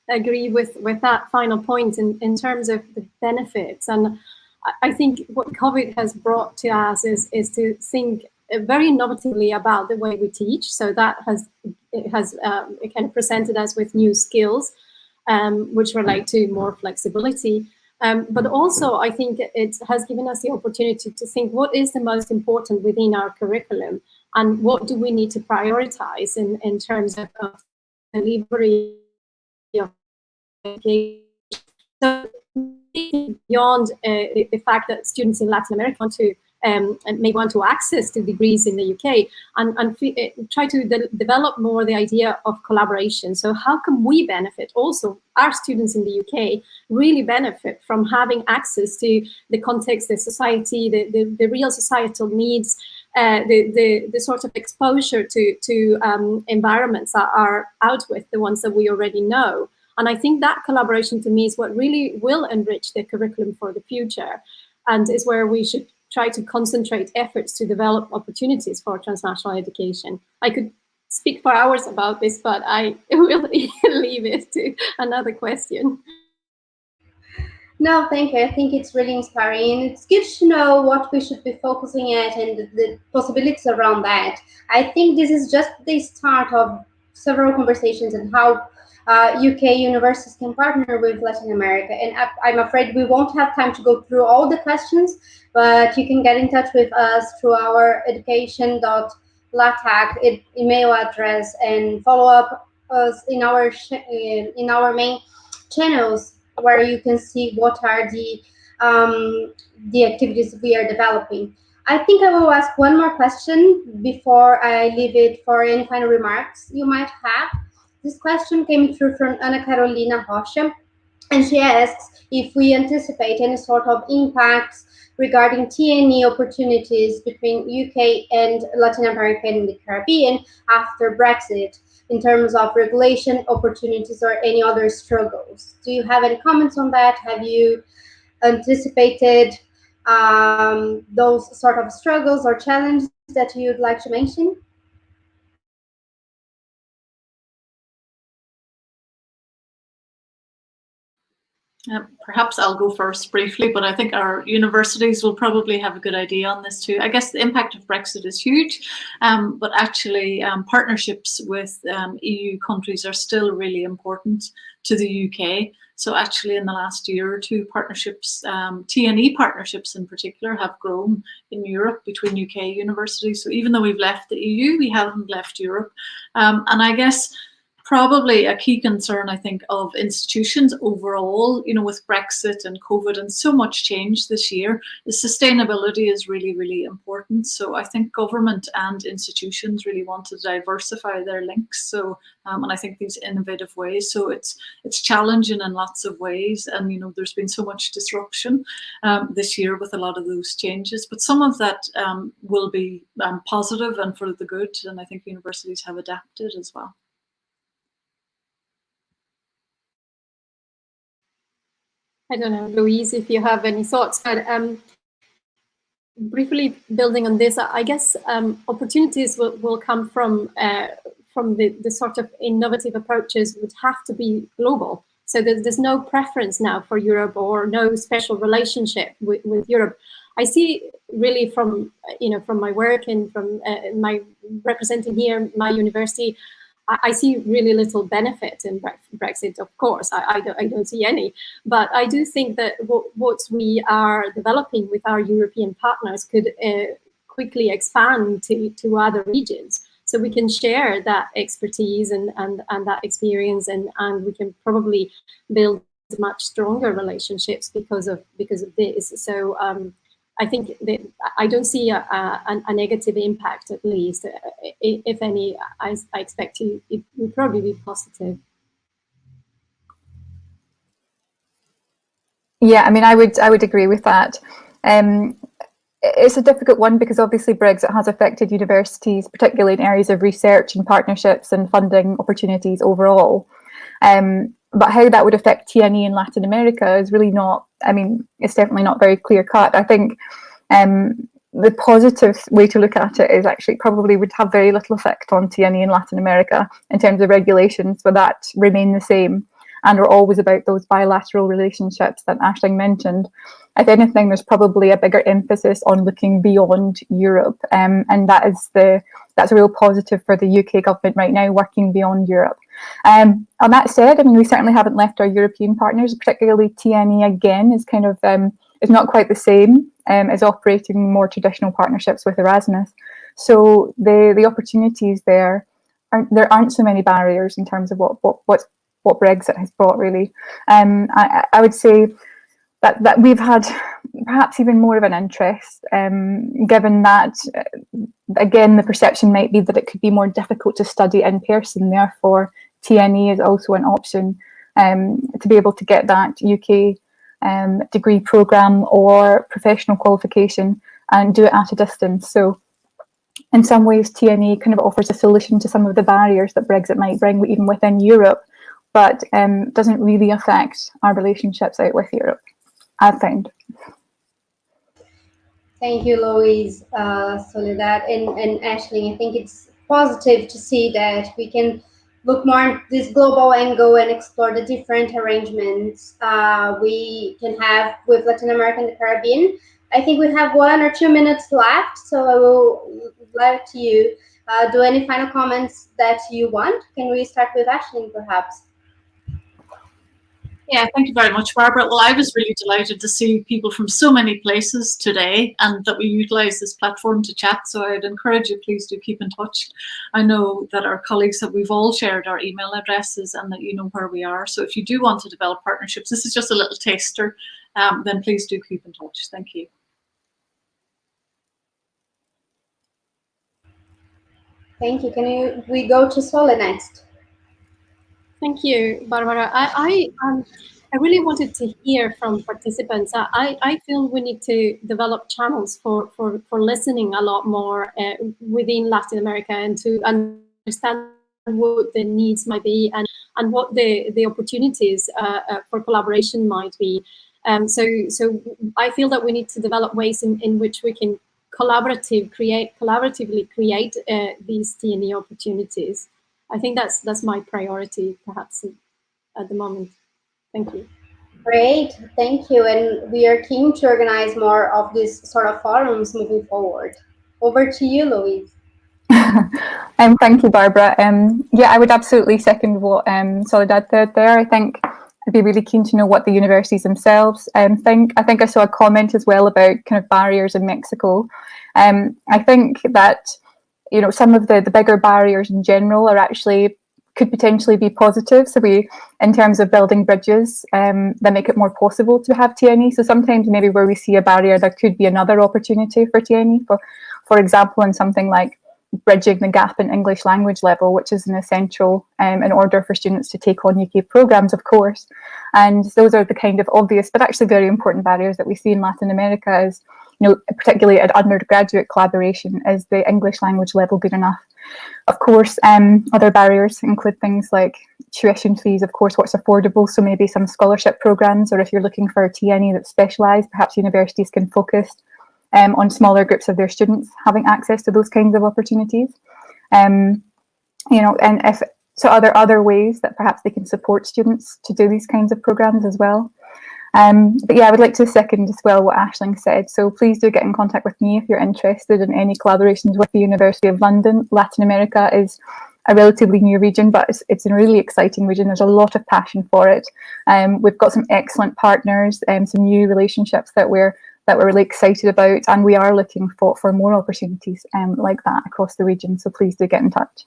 agree with that final point in terms of the benefits. And I think what COVID has brought to us is to think very innovatively about the way we teach. So that has kind of presented us with new skills, which relate to more flexibility. But also, I think it has given us the opportunity to think what is the most important within our curriculum, and what do we need to prioritize in terms of delivery of education. So beyond the fact that students in Latin America may want to access to degrees in the UK, and try to develop more the idea of collaboration. So how can we benefit also, our students in the UK really benefit from having access to the context, the society, the real societal needs, the sort of exposure to environments that are out with the ones that we already know. And I think that collaboration to me is what really will enrich the curriculum for the future, and is where we should try to concentrate efforts to develop opportunities for transnational education. I could speak for hours about this, but I will leave it to another question. No, thank you. I think it's really inspiring. It's good to know what we should be focusing at and the possibilities around that. I think this is just the start of several conversations and how UK universities can partner with Latin America. And I'm afraid we won't have time to go through all the questions, but you can get in touch with us through our education.latac email address and follow up us in our main channels, where you can see what are the activities we are developing. I think I will ask one more question before I leave it for any final remarks you might have. This question came through from Ana Carolina Rocha, and she asks if we anticipate any sort of impacts regarding T&E opportunities between UK and Latin America and the Caribbean after Brexit, in terms of regulation, opportunities, or any other struggles. Do you have any comments on that? Have you anticipated those sort of struggles or challenges that you'd like to mention? Perhaps I'll go first briefly, but I think our universities will probably have a good idea on this too. I guess the impact of Brexit is huge, but actually partnerships with EU countries are still really important to the UK. So actually in the last year or two, partnerships, T&E partnerships in particular, have grown in Europe between UK universities. So even though we've left the EU, we haven't left Europe. And I guess probably a key concern, I think, of institutions overall, with Brexit and COVID and so much change this year, is sustainability is really, really important. So I think government and institutions really want to diversify their links. So, and I think these innovative ways. So it's challenging in lots of ways. And, there's been so much disruption this year with a lot of those changes, but some of that will be positive and for the good. And I think universities have adapted as well. I don't know, Louise, if you have any thoughts, but briefly building on this, I guess opportunities will come from the sort of innovative approaches would have to be global. So there's no preference now for Europe or no special relationship with Europe. I see really from my work and from my representing here my university, I see really little benefit in Brexit. Of course, I don't see any, but I do think that what we are developing with our European partners could quickly expand to other regions. So we can share that expertise and that experience, and we can probably build much stronger relationships because of this. So I think that I don't see a negative impact, at least. If any, I expect it will probably be positive. Yeah, I mean, I would agree with that. It's a difficult one because obviously Brexit has affected universities, particularly in areas of research and partnerships and funding opportunities overall. But how that would affect TNE in Latin America is really not, I mean, it's definitely not very clear cut. I think the positive way to look at it is actually probably would have very little effect on TNE in Latin America in terms of regulations, but that remain the same and are always about those bilateral relationships that Aisling mentioned. If anything, there's probably a bigger emphasis on looking beyond Europe, and that's a real positive for the UK government right now, working beyond Europe. On that said, I mean, we certainly haven't left our European partners, particularly TNE again is kind of is not quite the same as operating more traditional partnerships with Erasmus. So the opportunities there aren't so many barriers in terms of what Brexit has brought, really. I would say that we've had perhaps even more of an interest, given that, again, the perception might be that it could be more difficult to study in person. Therefore, TNE is also an option to be able to get that UK degree programme or professional qualification and do it at a distance. So in some ways, TNE kind of offers a solution to some of the barriers that Brexit might bring even within Europe, but doesn't really affect our relationships out with Europe, I've found. Thank you, Louise, Soledad, and Aisling. I think it's positive to see that we can look more at this global angle and explore the different arrangements we can have with Latin America and the Caribbean. I think we have 1 or 2 minutes left, so I will let you do any final comments that you want. Can we start with Aisling, perhaps? Yeah, thank you very much, Barbara. Well, I was really delighted to see people from so many places today and that we utilise this platform to chat. So I'd encourage you, please do keep in touch. I know that our colleagues, that we've all shared our email addresses and that you know where we are. So if you do want to develop partnerships, this is just a little taster, then please do keep in touch. Thank you. Thank you. We go to Sole next? Thank you, Barbara. I really wanted to hear from participants. I feel we need to develop channels for listening a lot more within Latin America and to understand what the needs might be and what the opportunities for collaboration might be. So I feel that we need to develop ways in which we can collaboratively create these TNE opportunities. I think that's my priority, perhaps, at the moment. Thank you. Great, thank you. And we are keen to organize more of these sort of forums moving forward. Over to you, Louise. Thank you, Barbara. Yeah, I would absolutely second what Soledad said there. I think I'd be really keen to know what the universities themselves think. I think I saw a comment as well about kind of barriers in Mexico. I think that, you know, some of the bigger barriers in general are actually could potentially be positive. So in terms of building bridges, that make it more possible to have TNE. So sometimes maybe where we see a barrier, there could be another opportunity for TNE. For example, in something like bridging the gap in English language level, which is an essential in order for students to take on UK programmes, of course. And those are the kind of obvious, but actually very important barriers that we see in Latin America is, you know, particularly at undergraduate collaboration, is the English language level good enough? Of course, other barriers include things like tuition fees, of course, what's affordable, so maybe some scholarship programmes, or if you're looking for a TNE that's specialised, perhaps universities can focus on smaller groups of their students having access to those kinds of opportunities. You know, and if so, other ways that perhaps they can support students to do these kinds of programmes as well. But yeah, I would like to second as well what Aisling said. So please do get in contact with me if you're interested in any collaborations with the University of London. Latin America is a relatively new region, but it's a really exciting region. There's a lot of passion for it. We've got some excellent partners and some new relationships that we're really excited about, and we are looking for more opportunities like that across the region. So please do get in touch.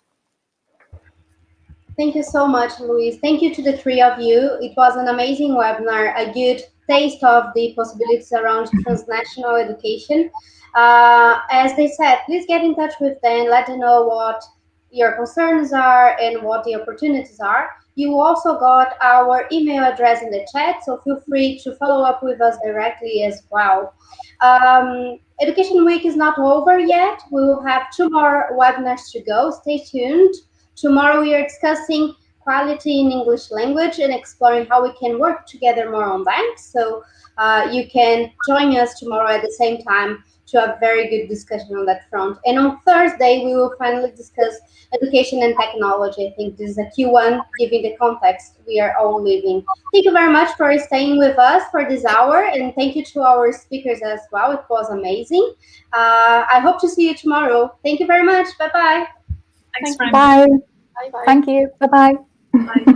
Thank you so much, Louise. Thank you to the three of you. It was an amazing webinar, a good taste of the possibilities around transnational education. As they said, please get in touch with them, let them know what your concerns are and what the opportunities are. You also got our email address in the chat, so feel free to follow up with us directly as well. Education Week is not over yet. We will have 2 more webinars to go. Stay tuned. Tomorrow we are discussing quality in English language and exploring how we can work together more on that. So you can join us tomorrow at the same time to have very good discussion on that front. And on Thursday, we will finally discuss education and technology. I think this is a key one, given the context we are all living. Thank you very much for staying with us for this hour, and thank you to our speakers as well. It was amazing. I hope to see you tomorrow. Thank you very much. Bye-bye. Thanks very much. Bye. Bye-bye. Thank you. Bye-bye. Bye.